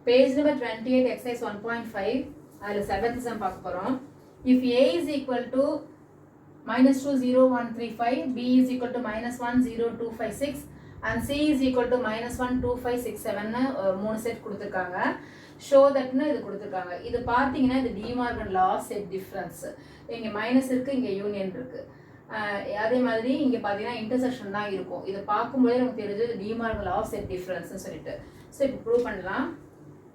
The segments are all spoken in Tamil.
Page number 28, exercise 1.5. அதில் 7th sum பார்க்க போகிறோம். If A is equal to minus 2, 0, 1, 3, 5, B is equal to minus 1, 0, 2, 5, 6, and C is equal to minus 1, 2, 5, 6, 7 மூணு செட் கொடுத்துருக்காங்க. ஷோ தட்னு இது கொடுத்துருக்காங்க. இது பார்த்தீங்கன்னா இது டிமார்கன் லா செட் டிஃப்ரென்ஸ். இங்கே மைனஸ் இருக்குது, இங்கே யூனியன் இருக்குது. அதே மாதிரி இங்கே பார்த்தீங்கன்னா இன்டர்செக்ஷன் தான் இருக்கும். இதை பார்க்கும்போதே நமக்கு தெரிஞ்சது டிமார்கன் லா செட் டிஃப்ரென்ஸ்னு சொல்லிட்டு. ஸோ இப்போ ப்ரூவ் பண்ணலாம்.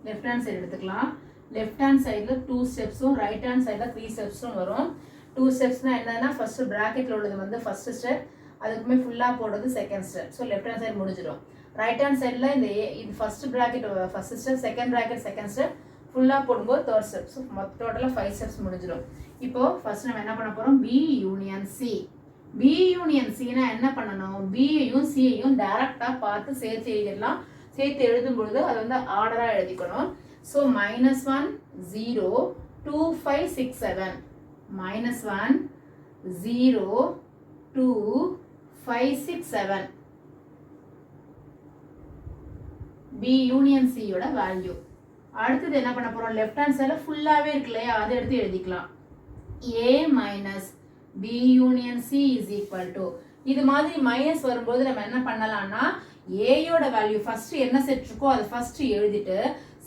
லெஃப்ட் ஹேண்ட் சைடு எடுத்துக்கலாம். லெஃப்ட் ஹேண்ட் சைடில் 2 ஸ்டெப்ஸும் ரைட் ஹேண்ட் சைடில் 3 ஸ்டெப்ஸும் வரும். 2 ஸ்டெப்ஸ்னால் என்னன்னா ஃபஸ்ட்டு ப்ராக்கெட்டில் உள்ளது வந்து ஃபஸ்ட்டு ஸ்டெப், அதுக்குமே ஃபுல்லாக போடுறது second step. So left hand side முடிஞ்சிடும். ரைட் ஹேண்ட் சைடில் இது first bracket first step, second bracket second step, ஃபுல்லாக போடும்போது தேர்ட் ஸ்டெப். ஸோ டோட்டலாக 5 ஸ்டெப்ஸ் முடிஞ்சிடும். இப்போது ஃபஸ்ட் நம்ம என்ன பண்ண போகிறோம்? B union C. B union சினா என்ன பண்ணணும்? பியையும் சியையும் டைரக்டாக பார்த்து சேர்த்து எழுதிடலாம். சேர்த்து எழுதும் பொழுது அது வந்து ஆர்டராக எழுதிக்கணும். ஸோ -1 0 2 5 6 7 -1 0 2 5 6 7 B யூனியன் C யோட வேல்யூ. அடுத்தது என்ன பண்ண போறோம்? லெஃப்ட் ஹேண்ட் சைடுல ஃபுல்லாவே இருக்கு இல்லையா, அதை எடுத்து எழுதிக்கலாம். A minus B union C is equal to, இது மாதிரி மைனஸ் வரும்போது நம்ம என்ன பண்ணலாம்னா A யோட வேல்யூ ஃபர்ஸ்ட் என்ன செட் இருக்கோ அதை ஃபர்ஸ்ட் எழுதிட்டு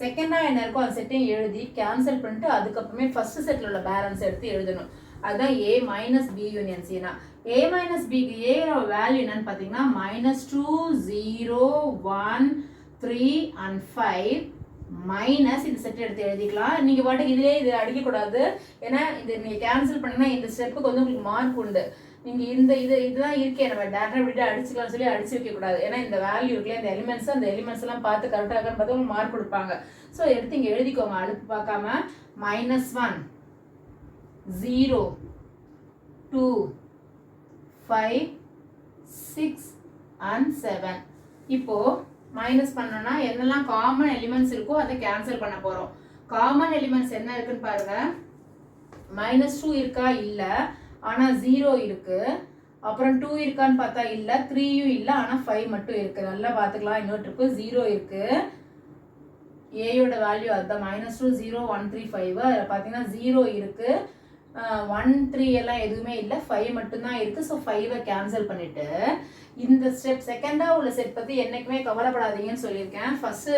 செகண்டா என்ன இருக்கோ அந்த செட்டையும் எழுதி கேன்சல் பண்ணிட்டு அதுக்கப்புறமே ஃபர்ஸ்ட் செட்ல உள்ள பேலன்ஸ் எடுத்து எழுதணும். அதுதான் A minus B union C னா. A minus B க்கு A யோட வேல்யூ என்னன்னு பாத்தீங்கன்னா -2 0 1 3 and 5 மைனஸ் இந்த செட் எடுத்து எழுதிக்கலாம். நீங்க பாட்டுக்கு இதுலயே இது அடிக்க கூடாது. ஏன்னா இது நீங்க கேன்சல் பண்ணீங்கன்னா இந்த ஸ்டெப்புக்கு வந்து உங்களுக்கு மார்க் உண்டு. நீங்க இதுதான் இருக்கே, நம்ம டேரக்டா விட்டு அடிச்சுக்கலாம் சொல்லி அடிச்சு வைக்க கூடாது. ஏன்னா இந்த வேல்யூ இருக்குல்ல, இந்த எலிமெண்ட்ஸ், அந்த எலிமெண்ட்ஸ் எல்லாம் பார்த்து கரெக்டாக இருக்கான்னு பார்த்து உங்களுக்கு மார்க் கொடுப்பாங்க. ஸோ எடுத்து இங்க எழுதிக்கோங்க, அழுப்பு பார்க்காம. -1 0 2 5 6 and 7. இப்போ மைனஸ் பண்ணோம்னா என்னெல்லாம் காமன் எலிமெண்ட்ஸ் இருக்கோ அதை கேன்சல் பண்ண போறோம். காமன் எலிமெண்ட்ஸ் என்ன இருக்குன்னு பாருங்க. -2 இருக்கா? இல்ல. ஆனா 0 இருக்கு. அப்புறம் 2 இருக்கான்னு பார்த்தா இல்ல. 3யும் இல்ல, ஆனா 5 மட்டும் இருக்கு. நல்லா பாத்துக்கலாம். இன்னொரு ட்ரிப்பு 0 இருக்கு. A யோட வேல்யூ அதுதான் -2 0 1 3 5. அதில் பார்த்தீங்கன்னா 0 இருக்கு, 1 3 எல்லாம் எதுவுமே இல்லை, 5 மட்டும்தான் இருக்கு. ஸோ 5 கேன்சல் பண்ணிட்டு இந்த ஸ்டெப் செகண்டா உள்ள செட் பத்தி என்னைக்குமே கவலைப்படாதீங்கன்னு சொல்லியிருக்கேன். ஃபர்ஸ்ட்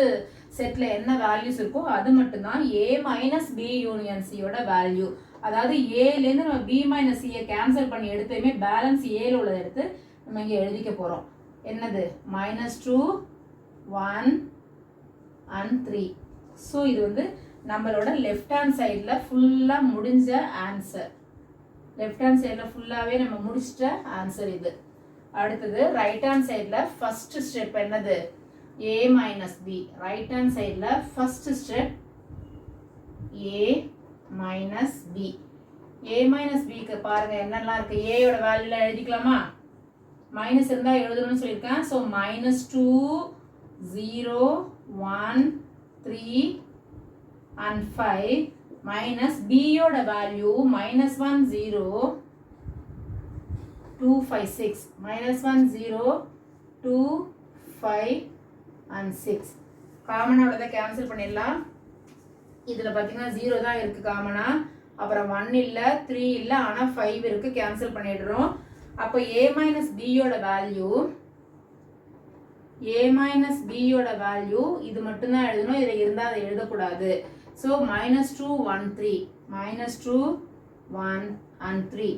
செட்ல என்ன வேல்யூஸ் இருக்கோ அது மட்டும்தான் A minus B union C யோட வேல்யூ. அதாவது ஏலேருந்து நம்ம B மைனஸ் சியை கேன்சல் பண்ணி எடுத்துமே பேலன்ஸ் ஏல உள்ளதை எடுத்து நம்ம இங்கே எழுதிக்க போறோம். என்னது? -2 1 and 3. ஸோ இது வந்து நம்மளோட லெஃப்ட் ஹேண்ட் சைடில் ஃபுல்லாக முடிஞ்ச ஆன்சர். லெஃப்ட் ஹேண்ட் சைடில் ஃபுல்லாகவே நம்ம முடிச்சிட்ட ஆன்சர் இது. அடுத்தது ரைட் ஹேண்ட் சைடில் ஃபர்ஸ்ட் ஸ்டெப் என்னது? A minus B. Right hand சைடில் first step A minus B. A minus Bக்கு பாருங்க என்னெல்லாம் இருக்கு. A யோட வேல்யூல எழுதிக்கலாமா? மைனஸ் இருந்தால் எழுதணும்னு சொல்லியிருக்கேன். ஸோ -2 0 1 3 and 5 minus B யோட வேல்யூ -1 0 2 5 6 -1 0 2 5 and 6. காமனோட கேன்சல் பண்ணிடலாம். இதில் பார்த்தீங்கன்னா 0 தான் இருக்கு காமனா. அப்புறம் 1 இல்லை, 3 இல்லை, ஆனால் 5 இருக்கு. கேன்சல் பண்ணிடுறோம். அப்போ A மைனஸ் B யோட வேல்யூ, A மைனஸ் B யோட வேல்யூ இது மட்டும்தான் எழுதணும். இதில் இருந்தால் அதை எழுதக்கூடாது. So -2 1 3 -2 1 and 3.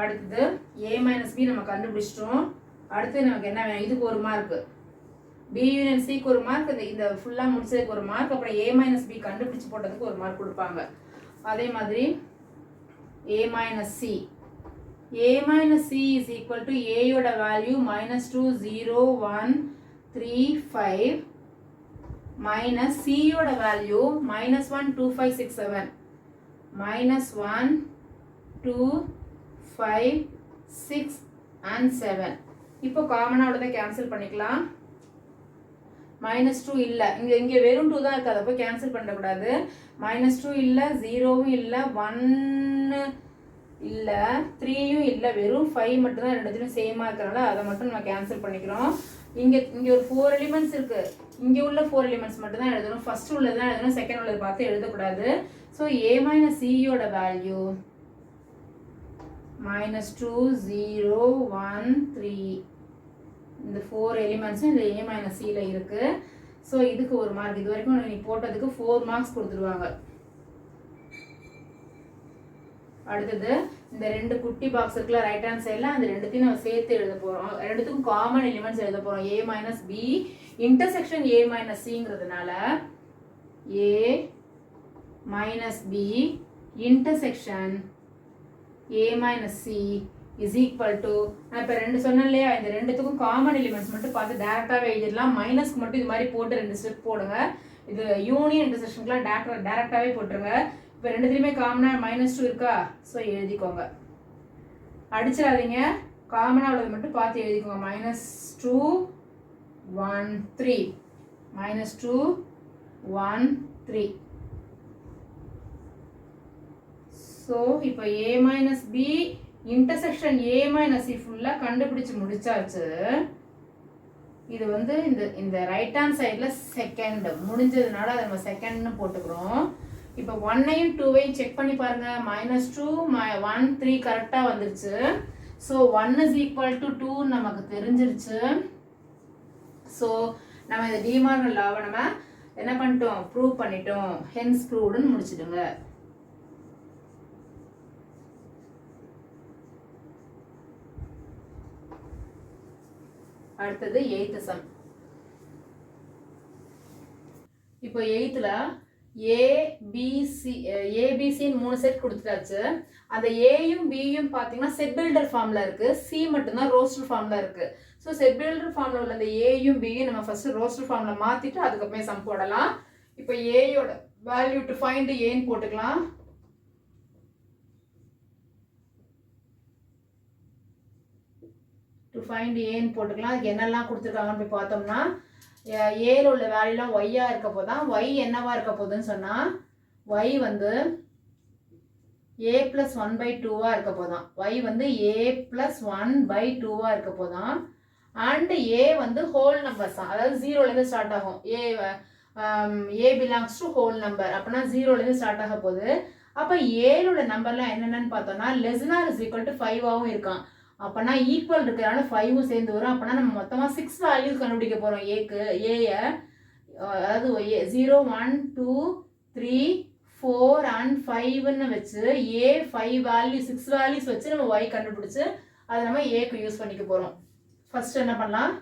அடுத்தது A minus B நம்ம கண்டுபிடிச்சிட்டோம். அடுத்து நமக்கு என்ன வேணும்? இதுக்கு ஒரு மார்க், B யூனியன் Cக்கு ஒரு மார்க், இந்த ஃபுல்லாக முடிச்சதுக்கு ஒரு மார்க், அப்புறம் A minus B கண்டுபிடிச்சு போட்டதுக்கு ஒரு மார்க் கொடுப்பாங்க. அதே மாதிரி A minus C. A minus C is equal to A யோட வேல்யூ -2 0 1 3 5 minus C யோட வேல்யூ -1 2 5 6 7 -1 2 5 6 and 7. இப்போ காமனா உள்ளதை கேன்சல் பண்ணிக்கலாம். -2 இல்லை, இங்கே வெறும் 2 தான் இருக்குது. அதை போய் கேன்சல் பண்ணக்கூடாது. -2 இல்லை, 0வும் இல்லை, 1 இல்லை, 3யும் இல்லை, வெறும் 5 மட்டும் தான். ரெண்டுத்தையும் சேமாக இருக்கிறனால அதை மட்டும் நம்ம கேன்சல் பண்ணிக்கிறோம். இங்கே ஒரு 4 எலிமெண்ட்ஸ் இருக்கு. இங்கே உள்ள 4 எலிமெண்ட்ஸ் மட்டும் தான் எழுதணும். ஃபர்ஸ்ட் உள்ளது தான் எழுதணும், செகண்ட் உள்ளது பார்த்து எழுதக்கூடாது. ஸோ a மைனஸ் சியோட வேல்யூ -2 0 1 3. இந்த 4 எலிமெண்ட்ஸும் இந்த a மைனஸ் சியில் இருக்கு. ஸோ இதுக்கு ஒரு மார்க், இது வரைக்கும் நீ போட்டதுக்கு 4 மார்க்ஸ் கொடுத்துருவாங்க. அடுத்தது இந்த ரெண்டு குட்டி பாக்ஸ் இருக்குல்ல ரைட் ஹேண்ட் சைடில், அந்த ரெண்டுத்தையும் நம்ம சேர்த்து எழுத போகிறோம். ரெண்டுத்துக்கும் காமன் எலிமெண்ட்ஸ் எழுத போகிறோம். a minus B intersection a minus சிங்கிறதுனால a minus B intersection a minus C is equal to, நான் இப்போ ரெண்டு சொன்னேன் இல்லையா, இந்த ரெண்டுத்துக்கும் காமன் எலிமெண்ட்ஸ் மட்டும் பார்த்து டேரெக்டாகவே எழுதிடலாம். மைனஸ்க்கு மட்டும் இது மாதிரி போட்டு 2 ஸ்டெப் போடுங்க. இது யூனியன் இன்டர்செக்ஷனுக்குலாம் டேரெக்டாகவே போட்டுருங்க. இப்போ ரெண்டுத்துலையுமே காமனாக -2 இருக்கா, ஸோ எழுதிக்கோங்க. அடிச்சிடாதீங்க, காமனாக உள்ளது மட்டும் பார்த்து எழுதிக்கோங்க. -2 1 3 -2 1 3. ஸோ இப்போ a minus B intersection a minus C ஃபுல்லாக கண்டுபிடிச்சு முடிச்சாச்சு. இது வந்து இந்த ரைட் ஹேண்ட் சைடில் செகண்ட் முடிஞ்சதுனால அதை நம்ம செகண்ட்னு போட்டுக்கிறோம். இப்போ 1ஐயும் 2ஐயும் செக் பண்ணி பாருங்க. -2 1 3 கரெக்டாக வந்துருச்சு. ஸோ 1 இஸ் ஈக்குவல் டு 2 நமக்கு தெரிஞ்சிருச்சு. ஸோ நம்ம இந்த டிமார்கன் லாவை நம்ம என்ன பண்ணிட்டோம், ப்ரூவ் பண்ணிட்டோம். ஹென்ஸ் ப்ரூவ்டுன்னு முடிச்சிடுங்க. அடுத்தது 8th சம். இப்போ 8th ஏபிசின்னு 3 செட் கொடுத்துட்டாச்சு. அந்த ஏயும் பியும் பார்த்தீங்கன்னா செட் பில்டர் ஃபார்ம்ல இருக்கு, சி மட்டும்தான் ரோஸ்டர் ஃபார்ம்ல இருக்கு. ஸோ செட் பில்டர் ஃபார்ம்ல உள்ள அந்த ஏயும் பியும் நம்ம ஃபர்ஸ்ட் ரோஸ்டர் ஃபார்ம்ல மாத்திட்டு அதுக்கப்புறமே சம் போடலாம். இப்போ ஏயோட வேல்யூ டு ஃபைண்ட் ஏன்னு போட்டுக்கலாம். டு ஃபைண்ட் ஏன்னு போட்டுக்கலாம். அதுக்கு என்னெல்லாம் கொடுத்துருக்காங்கன்னு போய் பார்த்தோம்னா, ஏல உள்ள வேல்யூலாம் ஒய்யா இருக்க போதான். ஒய் என்னவா இருக்க போகுதுன்னு சொன்னால், ஒய் வந்து a + 1/2 இருக்க போதான். ஒய் வந்து a + 1/2 இருக்க போதான். அண்ட் a வந்து ஹோல் நம்பர்ஸ் தான், அதாவது 0லேருந்து ஸ்டார்ட் ஆகும். a belongs to whole number, அப்படின்னா 0லேருந்து ஸ்டார்ட் ஆக போகுது. அப்போ ஏல உள்ள நம்பர்லாம் என்னென்னு பார்த்தோம்னா <= 5ஆகவும் இருக்கான். அப்போனா ஈக்குவல் இருக்கிறனால 5ம் சேர்ந்து வரும். அப்போனா நம்ம மொத்தமாக 6 வேல்யூஸ் கண்டுபிடிக்க போகிறோம் ஏயை. அதாவது 0 1 2 3 4 and 5ன்னு வச்சு ஏ 5 வேல்யூ 6 வேல்யூஸ் வச்சு நம்ம ஒய் கண்டுபிடிச்சு அதை நம்ம ஏக்கு யூஸ் பண்ணிக்க போகிறோம். ஃபர்ஸ்ட் என்ன பண்ணலாம்,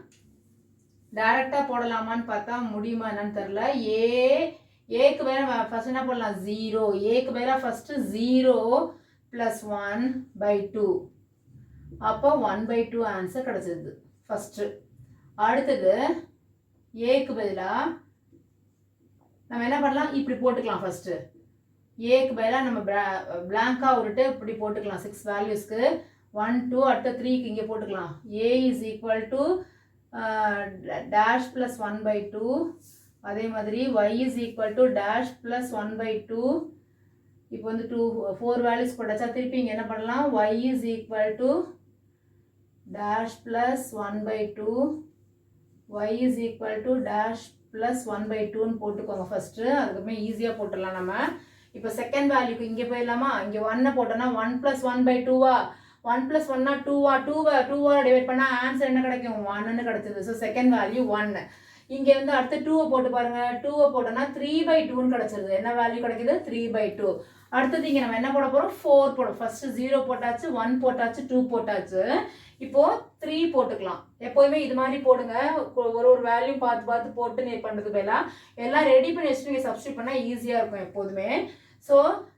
டைரெக்டாக போடலாமான்னு பார்த்தா முடியுமா என்னன்னு தெரில. ஏக்கு பேர ஃபர்ஸ்ட் என்ன பண்ணலாம், 0. ஏக்கு பேர ஃபர்ஸ்ட் 0 + 1/2. அப்போ 1/2 ஆன்சர் கிடச்சிது ஃபஸ்ட்டு. அடுத்தது ஏக்கு பதிலாக நம்ம என்ன பண்ணலாம், இப்படி போட்டுக்கலாம். ஃபஸ்ட்டு ஏக்கு பதிலாக நம்ம பிளாங்காக விட்டுட்டு இப்படி போட்டுக்கலாம். 6 வேல்யூஸ்க்கு 1 2 அடுத்த 3க்கு இங்கே போட்டுக்கலாம். A is equal to dash + 1/2. அதே மாதிரி Y is equal to dash + 1/2. இப்போ வந்து 4 வேல்யூஸ் போட்டாச்சா. திருப்பி இங்கே என்ன பண்ணலாம், Y is equal to dash plus 1/2, y is equal to dash plus 1/2ன்னு போட்டுக்கோங்க ஃபர்ஸ்ட். அதுக்கப்புறம் ஈஸியாக போட்டுடலாம் நம்ம. இப்போ செகண்ட் வேல்யூக்கு இங்கே போயிடலாமா. இங்கே 1 போட்டோன்னா 1 + 1/2 1 + 1 2 டிவைட் பண்ணால் ஆன்சர் என்ன கிடைக்கும், 1ன்னு கிடைச்சது. So second value 1. இங்கே வந்து அடுத்து 2 போட்டு பாருங்க. 2 போட்டோன்னா 3/2ன்னு கிடைச்சிருது. என்ன வேல்யூ கிடைக்குது, 3/2. அடுத்தது இங்கே நம்ம என்ன போட போகிறோம், 4 போடும். ஃபர்ஸ்ட் 0 போட்டாச்சு, 1 போட்டாச்சு, 2 போட்டாச்சு. இப்போ 3 போட்டுக்கலாம். எப்போதுமே இது மாதிரி போடுங்க. ஒரு வேல்யூ பார்த்து போட்டு நீ பண்ணுறது பதிலாக எல்லாம் ரெடி பண்ணி வச்சுட்டு நீங்கள் சப்ஸ்டியூட் பண்ணால் ஈஸியாக இருக்கும் எப்போதுமே. ஸோ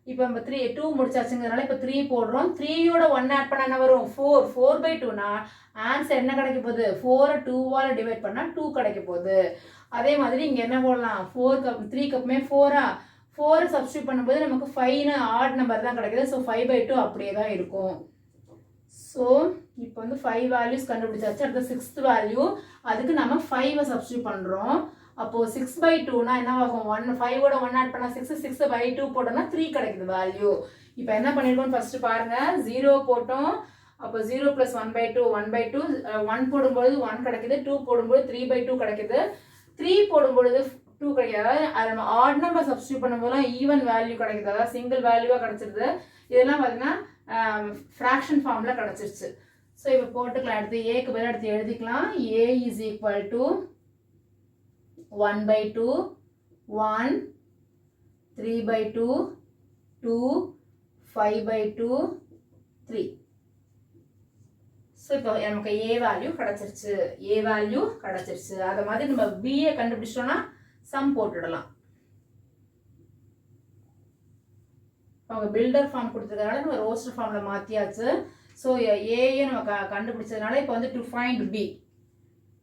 இப்போ நம்ம 2 முடிச்சாச்சுங்கிறதுனால இப்போ 3 போடுறோம். 3யோட 1 ஆட் பண்ணால் என்ன வரும், 4/2னா ஆன்சர் என்ன கிடைக்க போகுது, 4 2ஆல் டிவைட் பண்ணால் 2 கிடைக்க போகுது. அதே மாதிரி இங்கே என்ன போடலாம், 3 கப்புமே 4 சப்ஸ்டியூட் பண்ணும்போது நமக்கு 5ன்னு ஆட் நம்பர் தான் கிடைக்குது. ஸோ 5/2 அப்படியே தான் இருக்கும். ஸோ இப்போ வந்து 5 வேல்யூஸ் கண்டுபிடிச்சாச்சு. அடுத்த 6th வேல்யூ, அதுக்கு நம்ம 5 சப்ஸ்டியூட் பண்ணுறோம். அப்போது 6/2னா என்ன ஆகும், 5ஓட 1 ஆட் பண்ணால் 6/2 போட்டோம்னா 3 கிடைக்குது வேல்யூ. இப்போ என்ன பண்ணியிருக்கோம்னு ஃபஸ்ட்டு பாருங்கள். 0 போட்டோம், அப்போ 0 plus 1 by 2 1 by 2 1 போடும்பொழுது 1 கிடைக்குது, 2 போடும்போது 3 by 2 கிடைக்குது, 3 போடும்பொழுது 2 கிடைக்குது. அதாவது அது நம்ம ஆட் நம்பர் சப்ஸ்டியூட் பண்ணும்போதுலாம் ஈவன் வேல்யூ கிடைக்குது, அதாவது சிங்கிள் வேல்யூவாக கிடைச்சிருது. இதெல்லாம் பார்த்தீங்கன்னா ஃப்ராக்ஷன் ஃபார்மில் கிடச்சிருச்சு. ஸோ இப்போ போட்டுக்கலாம், எடுத்து ஏக்கு பதிலாக எடுத்து எழுதிக்கலாம். ஏ is equal to 1 by 2 1 3 by 2 2 5 by 2 3. So இப்போ நமக்கு ஏ வேல்யூ கிடச்சிருச்சு, ஏ வேல்யூ கிடச்சிருச்சு. அதை மாதிரி நம்ம பிஏ கண்டுபிடிச்சிட்டோம்னா சம் போட்டுடலாம். அவங்க பில்டர் ஃபார்ம் கொடுத்ததுனால நம்ம ரோஸ்டர் ஃபார்மில் மாற்றியாச்சு. ஸோ ஏஏ நம்ம கண்டுபிடிச்சதுனால இப்போ வந்து to find B,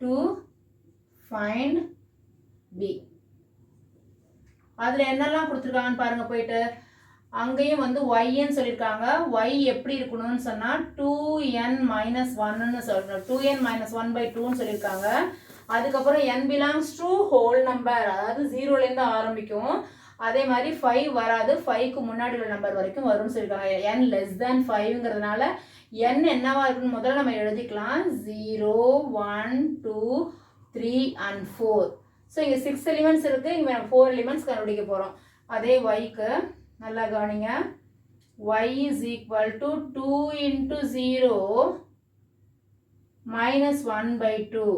to find B. அதில் என்னெல்லாம் கொடுத்துருக்காங்கன்னு பாருங்கள் போயிட்டு. அங்கேயும் வந்து ஒய்ன்னு சொல்லியிருக்காங்க. ஒய் எப்படி இருக்கணும்னு சொன்னால் 2n minus 1ன்னு சொல்லணும். 2n minus 1 by 2ன்னு சொல்லியிருக்காங்க. அதுக்கப்புறம் n belongs to whole number, அதாவது 0லேருந்து ஆரம்பிக்கும். அதே மாதிரி 5 வராது, 5க்கு முன்னாடி உள்ள நம்பர் வரைக்கும் வரும்னு சொல்லியிருக்காங்க. n less than 5ங்கிறதுனால n என்னவா இருக்குன்னு முதல்ல நம்ம எழுதிக்கலாம். 0 1 2 3 and 4. ஸோ இங்கே 6 எலிமெண்ட்ஸ் இருக்குது, இங்கே நம்ம 4 எலிமெண்ட்ஸ் கண்டுபிடிக்க போகிறோம். அதே ஒய்க்கு நல்லா கவனிங்க. y is equal to 2 into 0 minus 1 by 2.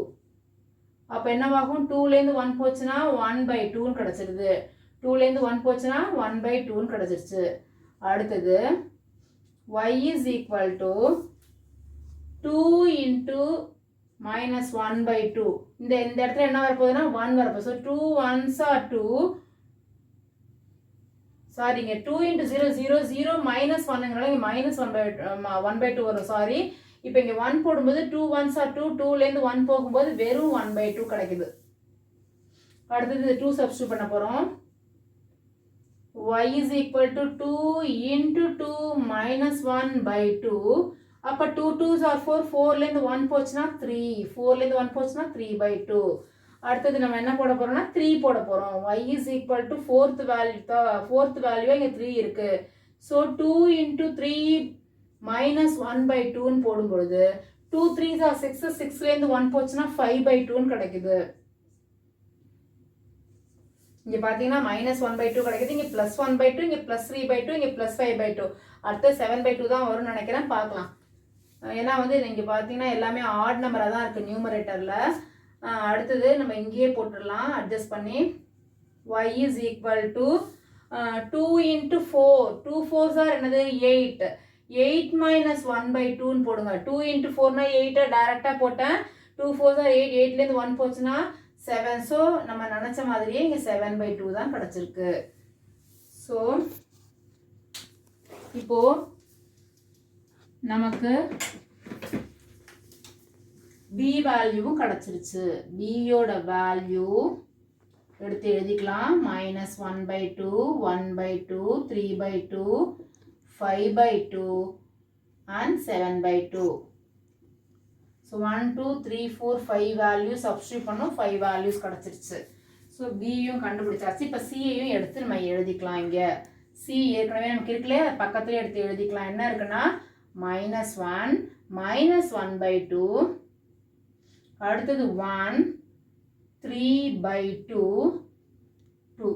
அப்போ என்னவாகும்? 2லேருந்து 1 போச்சுன்னா 1 by 2ன்னு கிடச்சிருது. 2லேருந்து 1 போச்சுன்னா 1 by 2ன்னு கிடச்சிருச்சு. அடுத்தது y is equal to 2 into minus 1 by 2. இந்த இடத்துல என்ன வரப்போகுதுன்னா 1 வரப்போகுது. So 2 1s are 2. சாரிங்க, 2 into 0 0 0 minus 1ங்கிறனால இங்கே minus 1 by 2 வரும். சாரி, இப்போ இங்கே 1 போடும்போது 2 1s are 2, 2லேருந்து 1 போகும்போது வெறும் 1 by 2 கிடைக்குது. அடுத்தது 2 சப்ஸ்டியூட் பண்ண போகிறோம். y is equal to 2 into 2 minus 1 by 2. அப்போ 2 2s are 4, 4லேருந்து 1 போச்சுன்னா 3, 4லேருந்து 1 போச்சுன்னா 3 by 2. அடுத்தது நம்ம என்ன போட போறோம்னா 3 போட போறோம். y is equal to fourth value இங்க 3 இருக்கு. so 2 into 3 minus 1 by 2 ன்னு போடும்பொழுது 2 3s are 6, 6லேருந்து 1 போச்சுன்னா 5 by 2 கிடைக்குது. இங்க பாத்தீங்கன்னா minus 1 by 2 கிடைக்குது, இங்க plus 1 by 2, இங்க plus 3 by 2, இங்க plus 5 by 2. அடுத்து 7 by 2 தான் வரும்னு நினைக்கிறேன், பார்க்கலாம். ஏன்னா வந்து இங்க பாத்தீங்கன்னா எல்லாமே ஆட் நம்பரா தான் இருக்கு நியூமரேட்டர்ல. அடுத்தது நம்ம இங்கேயே போட்டுடலாம் அட்ஜஸ்ட் பண்ணி. y is equal to 2 into 4, 2 4s are என்னது 8, 8 minus 1 by 2ன்னு போடுங்க. 2 into 4னா 8 டைரக்டா போட்டேன். 2 4s are 8, 8லேருந்து 1 போச்சுன்னா 7. ஸோ நம்ம நினச்ச மாதிரியே இங்கே 7 by 2 தான் கிடச்சிருக்கு. ஸோ இப்போ நமக்கு b வேல்யூவும் கிடச்சிருச்சு. bயோட வேல்யூ எடுத்து எழுதிக்கலாம். minus 1 by 2, 1 by 2, 3 by 2, 5 by 2 and 7 by 2. So 1 2 3 4 5 values substitute பண்ணோம், 5 வேல்யூஸ் கிடச்சிருச்சு. ஸோ பியும் கண்டுபிடிச்சாச்சு. இப்போ சியையும் எடுத்து நம்ம எழுதிக்கலாம். இங்கே சி ஏற்கனவே நமக்கு இருக்குல்லையே, பக்கத்துலேயே எடுத்து எழுதிக்கலாம். என்ன இருக்குன்னா minus 1 minus 1 by 2, அடுத்தது 1 3 by 2 2.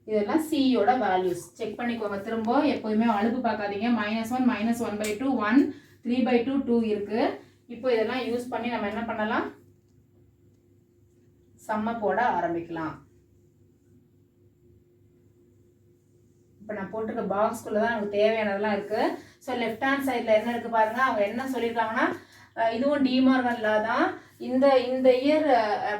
இதெல்லாம் சியோட வேல்யூஸ். செக் பண்ணிக்கோங்க திரும்ப, எப்போதுமே அழுப்பு பார்க்காதீங்க. -1 -1 by 2 1 3 by 2 2 இருக்கு. இப்போ இதெல்லாம் யூஸ் பண்ணி நம்ம என்ன பண்ணலாம், சம்ம போட ஆரம்பிக்கலாம். இப்போ நான் போட்டிருக்க பாக்ஸ்குள்ளே தான் நமக்கு தேவையானதெல்லாம் இருக்குது. ஸோ லெஃப்ட் ஹேண்ட் சைடில் என்ன இருக்குது பாருங்க. அவங்க என்ன சொல்லியிருக்காங்கன்னா, இதுவும் டிமார்கன் லா தான். இந்த இயர்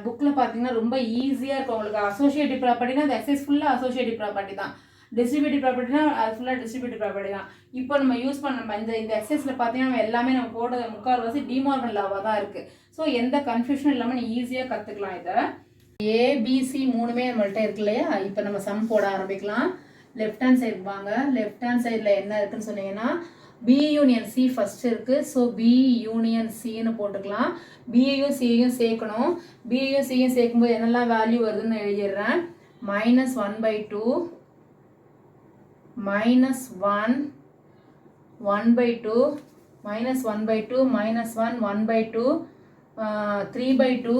புக்கில் பார்த்தீங்கன்னா ரொம்ப ஈஸியாக இருக்கும் உங்களுக்கு. அசோசியேட்டிவ் ப்ராப்பர்ட்டினா அந்த எக்ஸைஸ் ஃபுல்லாக அசோசியேட்டிவ் ப்ராப்பர்ட்டி தான். டிஸ்ட்ரிபியூட்டிவ் ப்ராப்பர்ட்டினா அது ஃபுல்லாக டிஸ்ட்ரிபியூட்டிவ் ப்ராப்பர்ட்டி தான். இப்போ நம்ம யூஸ் பண்ண இந்த எக்ஸைஸில் பார்த்தீங்கன்னா எல்லாமே நம்ம போடுறது முக்கால்வாசி டிமார்கன் லாவாக தான் இருக்குது. ஸோ எந்த கன்ஃபியூஷனும் இல்லாமல் நீ ஈஸியாக கற்றுக்கலாம். இதை ஏபிசி மூணுமே நம்மள்கிட்ட இருக்கு இல்லையா. இப்போ நம்ம சம் போட ஆரம்பிக்கலாம். லெஃப்ட் ஹேண்ட் சைடு வாங்க. லெஃப்ட் ஹேண்ட் சைடில் என்ன இருக்குன்னு சொன்னீங்கன்னா பி யூனியன் சி ஃபர்ஸ்ட் இருக்குது. ஸோ பி யூனியன் சின்னு போட்டுக்கலாம். பியையும் சியையும் சேர்க்கணும். பியையும் சியையும் சேர்க்கும்போது என்னெல்லாம் வேல்யூ வருதுன்னு எழுதிடுறேன். -1 by 2 -1 1 by 2 minus 1 by 2 minus 1 1 by 2 3 by 2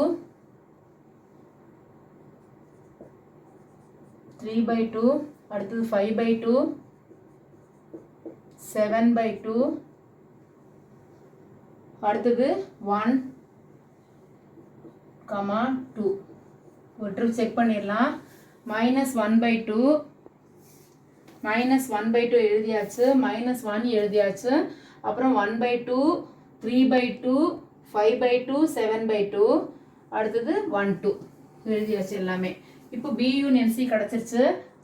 3 by 2 அடுத்தது 5 by 2 7 by 2 அடுத்தது 1 2 ஒரு ட்ரிப் செக் பண்ணிடலாம் minus 1 by 2 minus 1 by 2 எழுதியாச்சு minus 1 எழுதியாச்சு அப்புறம் 1 by 2 3 by 2 5 by 2 7 by 2 அடுத்தது 1 2 எழுதியாச்சு எல்லாமே இப்போ B union C கிடச்சிருச்சு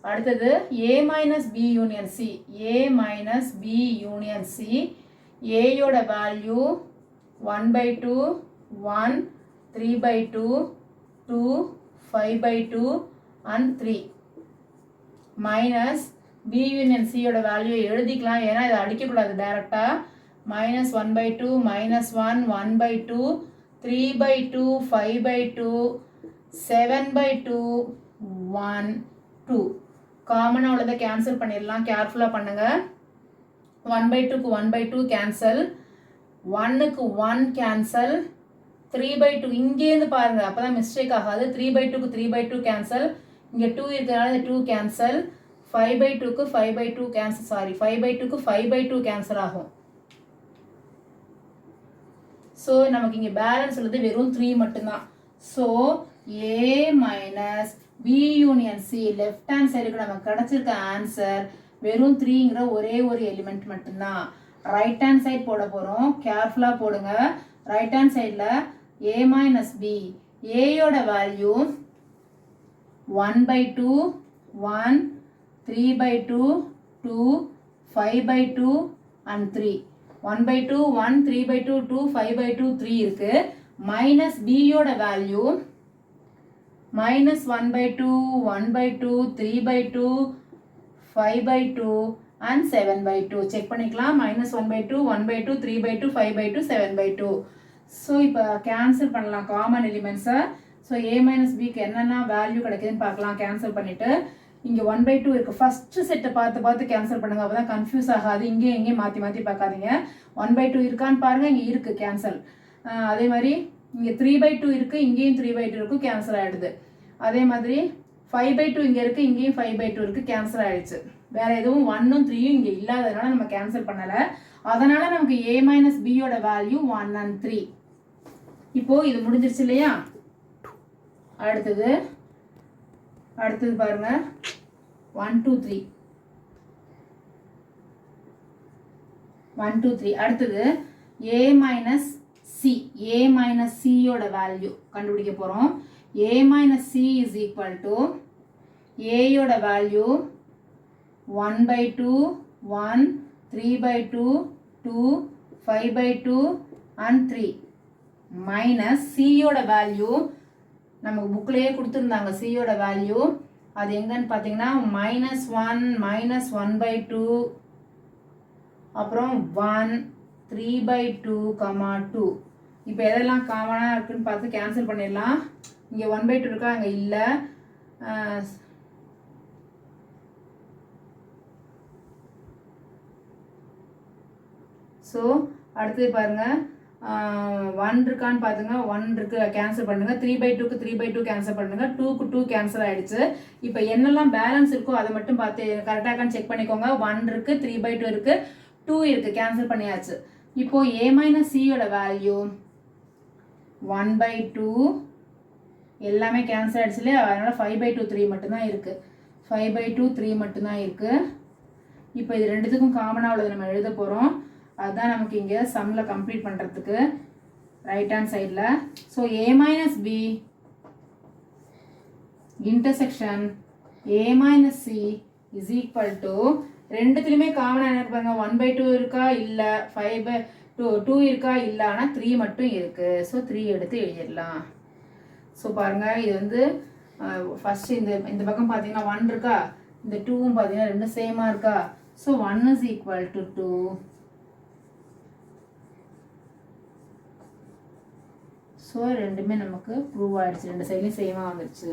அடுத்தது A minus B union C A minus B union C A யோட value 1 by 2 1 3 by 2 2 5 by 2 and 3 minus B union C யோட வேல்யூ எழுதிக்கலாம் ஏன்னா இதை அடிக்கக்கூடாது டைரக்டாக minus 1 by 2 minus 1 1 by 2 3 by 2 5 by 2 7 by 2 1 2 காமனாக உள்ளதை கேன்சல் பண்ணிடலாம் கேர்ஃபுல்லாக பண்ணுங்க 1 by 2க்கு 1 by 2 கேன்சல் 1க்கு 1 கேன்சல் 3 by 2 இங்கேருந்து பாருங்க அப்போ தான் மிஸ்டேக் ஆகாது 3 by 2க்கு 3 by 2 கேன்சல் இங்கே 2 இருக்கிறனால இந்த 2 கேன்சல் 5 by 2க்கு 5 by 2 கேன்சல் சாரி 5 by 2க்கு 5 by 2 கேன்சல் ஆகும் ஸோ நமக்கு இங்கே பேலன்ஸ் உள்ளது வெறும் 3 மட்டும்தான் so A minus B union C left hand சைடுக்கு நமக்கு கிடச்சிருக்க ஆன்சர் வெறும் 3ங்கிற ஒரே ஒரு எலிமெண்ட் மட்டும்தான் ரைட் ஹேண்ட் சைட் போட போகிறோம் கேர்ஃபுல்லாக போடுங்க ரைட் ஹேண்ட் சைடில் A மைனஸ் B ஏயோட value 1 by 2 1 3 by 2 2 5 by 2 and 3 1 by 2 1 3 by 2 2 5 by 2 3 இருக்கு minus B யோட value minus 1 by 2 1 by 2 3 by 2 5 by 2 and 7 by 2 check பண்ணிக்கலாம் minus 1 by 2 1 by 2 3 by 2 5 by 2 7 by 2 so இப்போ கேன்சல் பண்ணலாம் காமன் எலிமெண்ட்ஸை ஸோ A minus Bக்கு என்னென்ன வேல்யூ கிடைக்குதுன்னு பார்க்கலாம் கேன்சல் பண்ணிவிட்டு இங்கே 1 by 2 இருக்குது ஃபஸ்ட்டு செட்டை பார்த்து கேன்சல் பண்ணுங்கள் அப்போ தான் கன்ஃபியூஸ் ஆகாது இங்கேயும் மாற்றி பார்க்காதீங்க 1 by 2 இருக்கான்னு பாருங்கள் இங்கே இருக்குது கேன்சல் அதே மாதிரி இங்கே 3 by 2 இருக்குது இங்கேயும் 3 by 2 இருக்குது கேன்சல் ஆகிடுது அதே மாதிரி 5 by 2 இங்கே இருக்குது இங்கேயும் 5 by 2 இருக்குது கேன்சல் ஆகிடுச்சு வேறு எதுவும் 1ம் 3ம் இங்கே இல்லாததுனால நம்ம கேன்சல் பண்ணலை அதனால் நமக்கு A minus B யோட வேல்யூ 1 and 3 இப்போது இது முடிஞ்சிருச்சு இல்லையா அடுத்தது பாருங்க 1 2 3 1 2 3 அடுத்தது A minus C யோட வேல்யூ கண்டுபிடிக்க போகிறோம் A minus C is equal to A யோட value 1 by 2 1 3 by 2 2 5 by 2 and 3 minus C யோட வேல்யூ நமக்கு புக்லேயே கொடுத்துருந்தாங்க C யோட வேல்யூ அது எங்கன்னு பார்த்தீங்கன்னா -1 by 2 அப்புறம் 1 3 by 2 2 இப்போ எதெல்லாம் காமனாக இருக்குன்னு பார்த்து கேன்சல் பண்ணிடலாம் இங்கே 1 by 2 இருக்கா அங்கே இல்லை ஸோ அடுத்தது பாருங்கள் 1 இருக்கான்னு பார்த்துங்க 1 இருக்கு கேன்சல் பண்ணுங்க 3 by 2க்கு 3 by 2 கேன்சல் பண்ணுங்க 2க்கு 2 கேன்சல் ஆயிடுச்சு இப்போ என்னெல்லாம் பேலன்ஸ் இருக்கோ அதை மட்டும் பார்த்து கரெக்டாக செக் பண்ணிக்கோங்க 1 இருக்கு 3 by 2 இருக்கு 2 இருக்கு கேன்சல் பண்ணியாச்சு இப்போ A minus C யோட வேல்யூ 1 by 2 எல்லாமே கேன்சல் ஆயிடுச்சு இல்லையா அதனால 5 by 2 3 மட்டும்தான் இருக்கு 5 by 2 3 மட்டும்தான் இருக்கு இப்போ இது ரெண்டுத்துக்கும் காமனாக உள்ளது நம்ம எழுத போகிறோம் அதுதான் நமக்கு இங்கே சம்மில் கம்ப்ளீட் பண்ணுறதுக்கு ரைட் ஹேண்ட் சைடில் so A minus B intersection A minus C is equal to ரெண்டுத்துலையுமே காமனாக என்ன பாருங்க 1 by 2 இருக்கா இல்லை 5 by 2 இருக்கா இல்லை ஆனால் 3 மட்டும் இருக்குது ஸோ 3 எடுத்து எழுதிடலாம் ஸோ பாருங்கள் இது வந்து ஃபஸ்ட்டு இந்த பக்கம் பார்த்தீங்கன்னா 1 இருக்கா இந்த 2வும் பார்த்தீங்கன்னா ரெண்டும் சேமாக இருக்கா so 1 is equal to 2 so ரெண்டுமே நமக்கு ப்ரூவ் ஆகிடுச்சு ரெண்டு சைட்லையும் சேமாக வந்துடுச்சு